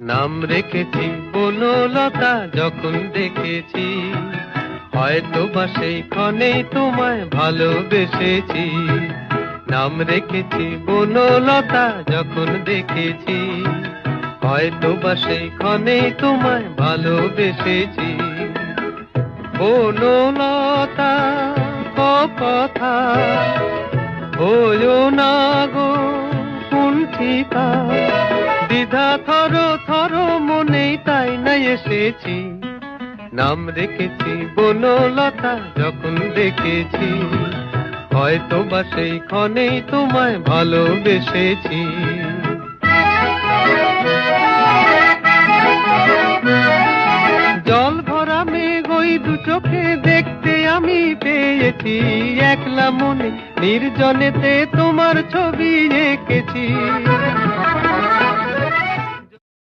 নাম রেখেছি বনলতা যখন দেখেছি, হয়তো বা সেই ক্ষণেই তোমায় ভালোবেসেছি। নাম রেখেছি বনলতা যখন দেখেছি, হয়তো বা সেই ক্ষণেই তোমায় ভালোবেসেছি। বনলতা কথা হলো না গো কুণ্ঠিতা, দ্বিধা থর থর মনেই তাই না এসেছি। নাম রেখেছি বনলতা যখন দেখেছি, হয়তো বা সেই ক্ষণেই তোমায় ভালোবেসেছি। জল ভরা মেঘ ওই দু চোখে দেখতে আমি পেয়েছি, একলা মনে নির্জনেতে তোমার ছবি এঁকেছি।